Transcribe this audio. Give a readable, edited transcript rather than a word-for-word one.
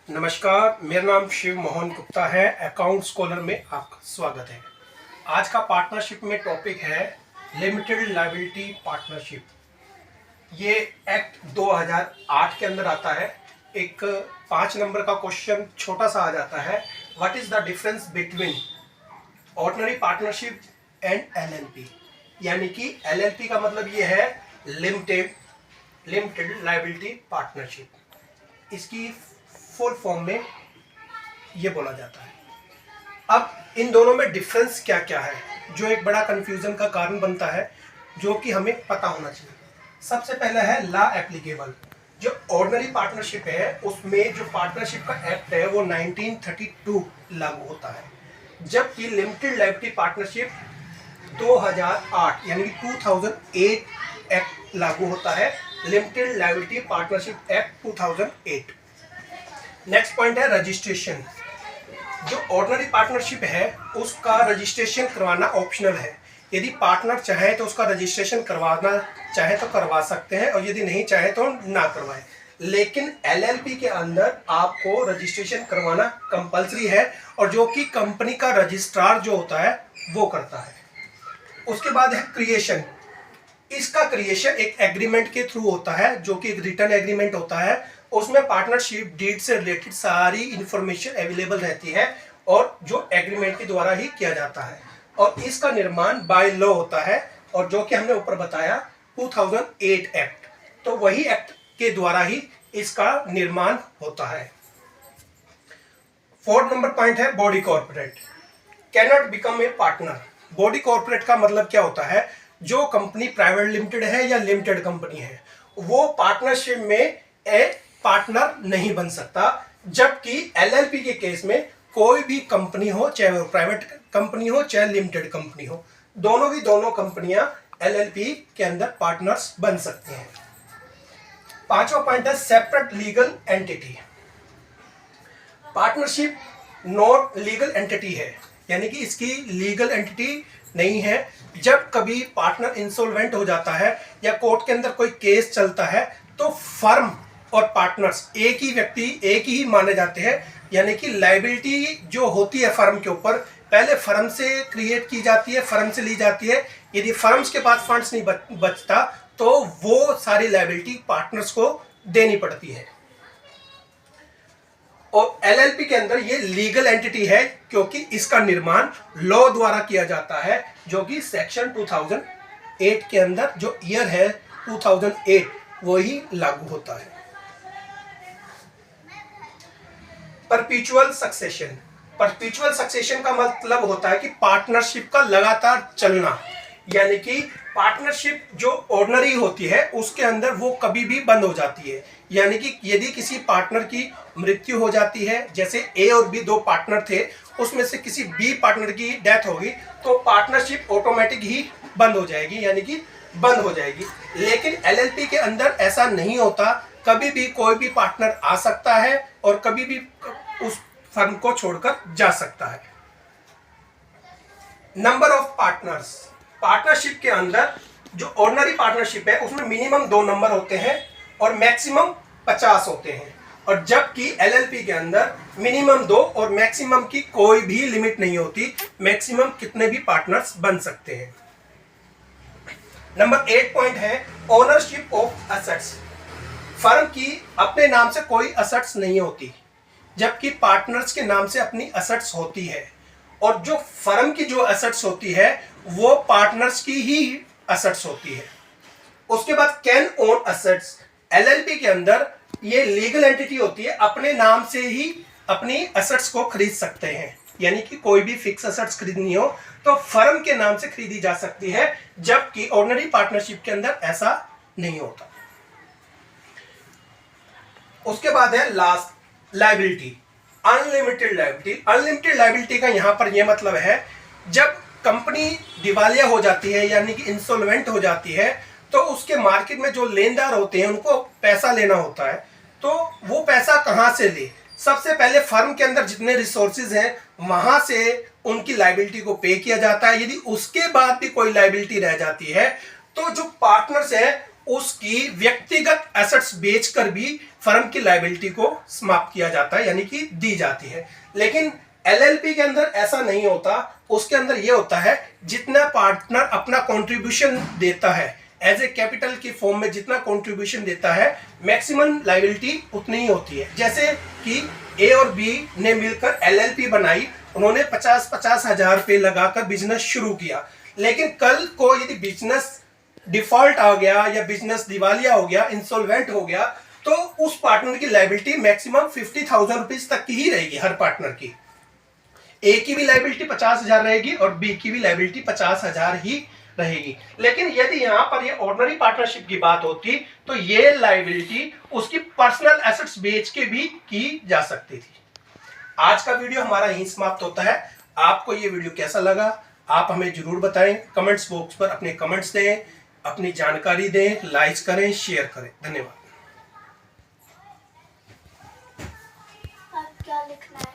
नमस्कार, मेरा नाम शिव मोहन गुप्ता है। अकाउंट स्कॉलर में आपका स्वागत है। आज का पार्टनरशिप में टॉपिक है लिमिटेड लायबिलिटी पार्टनरशिप। ये एक्ट 2008 के अंदर आता है। एक 5 नंबर का क्वेश्चन छोटा सा आ जाता है, what is the difference between ordinary partnership and LLP. यानी कि एलएलपी का मतलब ये है लिमिटेड लायबिलिटी पार्टनरशिप। इसकी फुल फॉर्म में ये बोला जाता है। अब इन दोनों में डिफरेंस क्या क्या है, जो एक बड़ा कंफ्यूजन का कारण बनता है, जो कि हमें पता होना चाहिए। सबसे पहला है लॉ एप्लीकेबल। जो ऑर्डिनरी पार्टनरशिप है उसमें जो पार्टनरशिप का एक्ट है वो 1932 लागू होता है, जबकि लिमिटेड लायबिलिटी पार्टनरशिप 2008 यानी कि 2008 एक्ट लागू होता है। Limited liability partnership act 2008। Next point है रजिस्ट्रेशन। जो ऑर्डिनरी पार्टनरशिप है उसका रजिस्ट्रेशन करवाना ऑप्शनल है। यदि पार्टनर चाहे तो उसका रजिस्ट्रेशन करवाना चाहे तो करवा सकते हैं, और यदि नहीं चाहे तो ना करवाएं। लेकिन एलएलपी के अंदर आपको रजिस्ट्रेशन करवाना कंपलसरी है, और जो कि कंपनी का रजिस्ट्रार जो होता है वो करता है। उसके बाद है क्रिएशन। इसका क्रिएशन एक एग्रीमेंट के थ्रू होता है, जो कि एक रिटर्न एग्रीमेंट होता है। उसमें पार्टनरशिप डीड से रिलेटेड सारी इंफॉर्मेशन अवेलेबल रहती है, और जो एग्रीमेंट के द्वारा ही किया जाता है। और इसका निर्माण बाय लॉ होता है, और जो कि हमने ऊपर बताया 2008 एक्ट, तो वही एक्ट के द्वारा ही इसका निर्माण होता है। 4 नंबर पॉइंट है body corporate cannot become a partner. Body corporate का मतलब क्या होता है, जो कंपनी प्राइवेट लिमिटेड है या लिमिटेड कंपनी है वो पार्टनरशिप में ए पार्टनर नहीं बन सकता। जबकि एलएलपी के केस में कोई भी कंपनी हो, चाहे वो प्राइवेट कंपनी हो चाहे लिमिटेड कंपनी हो, दोनों कंपनियां एलएलपी के अंदर पार्टनर्स बन सकती हैं। 5वां पॉइंट है separate legal entity. Partnership not legal entity है, यानी कि इसकी लीगल एंटिटी नहीं है। जब कभी पार्टनर इंसॉल्वेंट हो जाता है या कोर्ट के अंदर कोई केस चलता है तो फर्म और पार्टनर्स एक ही व्यक्ति, एक ही माने जाते हैं। यानी कि लायबिलिटी जो होती है फर्म के ऊपर, पहले फर्म से क्रिएट की जाती है, फर्म से ली जाती है। यदि फर्म्स के पास फंड्स नहीं बचता तो वो सारी लायबिलिटी पार्टनर्स को देनी पड़ती है। और एलएलपी के अंदर ये लीगल एंटिटी है, क्योंकि इसका निर्माण लॉ द्वारा किया जाता है, जो कि सेक्शन 2008 के अंदर जो ईयर है 2008 वही लागू होता है। Perpetual succession. परपेचुअल सक्सेशन का मतलब होता है कि पार्टनरशिप का लगातार चलना। यानी कि पार्टनरशिप जो ऑर्डिनरी होती है उसके अंदर वो कभी भी बंद हो जाती है। यानी कि यदि किसी पार्टनर की मृत्यु हो जाती है, जैसे ए और बी 2 पार्टनर थे, उसमें से किसी बी पार्टनर की डेथ होगी तो पार्टनरशिप ऑटोमेटिक ही बंद हो जाएगी, यानी कि बंद हो जाएगी। लेकिन एलएलपी के अंदर ऐसा नहीं होता। कभी भी कोई भी पार्टनर आ सकता है और कभी भी उस फर्म को छोड़कर जा सकता है। Number of partners. पार्टनरशिप के अंदर जो ऑर्डिनरी पार्टनरशिप है उसमें मिनिमम 2 नंबर होते हैं और मैक्सिमम 50 होते हैं, और जबकि एलएलपी के अंदर मिनिमम 2 और मैक्सिमम की कोई भी लिमिट नहीं होती। मैक्सिमम कितने भी पार्टनर्स बन सकते हैं। नंबर 8 पॉइंट है ओनरशिप ऑफ एसेट्स। फर्म की अपने नाम से कोई एसेट्स नहीं होती, जबकि पार्टनर्स के नाम से अपनी एसेट्स होती है। और जो फर्म की जो एसेट्स होती है वो पार्टनर्स की ही एसेट्स होती है। उसके बाद कैन ओन एसेट्स। एलएलपी के अंदर ये लीगल एंटिटी होती है, अपने नाम से ही अपनी एसेट्स को खरीद सकते हैं। यानी कि कोई भी फिक्स एसेट्स खरीदनी हो तो फर्म के नाम से खरीदी जा सकती है, जबकि ऑर्डिनरी पार्टनरशिप के अंदर ऐसा नहीं होता। उसके बाद है last liability, unlimited liability. Unlimited liability का यहां पर यह मतलब है, जब कंपनी दिवालिया हो जाती है यानी कि इंसॉल्वेंट हो जाती है तो उसके मार्केट में जो लेनदार होते हैं उनको पैसा लेना होता है। तो वो पैसा कहां से ले, सबसे पहले फर्म के अंदर जितने रिसोर्सेज हैं वहां से उनकी लायबिलिटी को पे किया जाता है। यदि उसके बाद भी कोई लायबिलिटी रह जाती है तो जो पार्टनर्स है उसकी व्यक्तिगत एसेट्स बेचकर भी फर्म की लायबिलिटी को समाप्त किया जाता है, यानी कि दी जाती है। लेकिन एलएलपी के अंदर ऐसा नहीं होता। उसके अंदर यह होता है जितना पार्टनर अपना कंट्रीब्यूशन देता है एज ए कैपिटल की फॉर्म में, जितना कंट्रीब्यूशन देता है मैक्सिमम लायबिलिटी उतनी ही होती है। जैसे कि ए और बी ने मिलकर एलएलपी बनाई, उन्होंने 50-50 हजार रुपये लगाकर बिजनेस शुरू किया, लेकिन कल को यदि बिजनेस डिफॉल्ट आ गया या बिजनेस दिवालिया हो गया, इंसॉल्वेंट हो गया, तो उस पार्टनर की लायबिलिटी मैक्सिमम 50,000 रुपीज तक की ही रहेगी। हर पार्टनर की ए की भी लायबिलिटी 50,000 रहेगी और बी की भी लायबिलिटी 50,000 ही रहेगी। लेकिन यदि यहां पर ये ऑर्डिनरी पार्टनरशिप की बात होती तो ये लायबिलिटी उसकी पर्सनल एसेट्स बेच के भी की जा सकती थी। आज का वीडियो हमारा यहीं समाप्त होता है। आपको ये वीडियो कैसा लगा आप हमें जरूर बताएं। कमेंट्स बॉक्स पर अपने कमेंट्स दें, अपनी जानकारी दें, लाइक करें, शेयर करें। धन्यवाद। अब क्या लिखना है?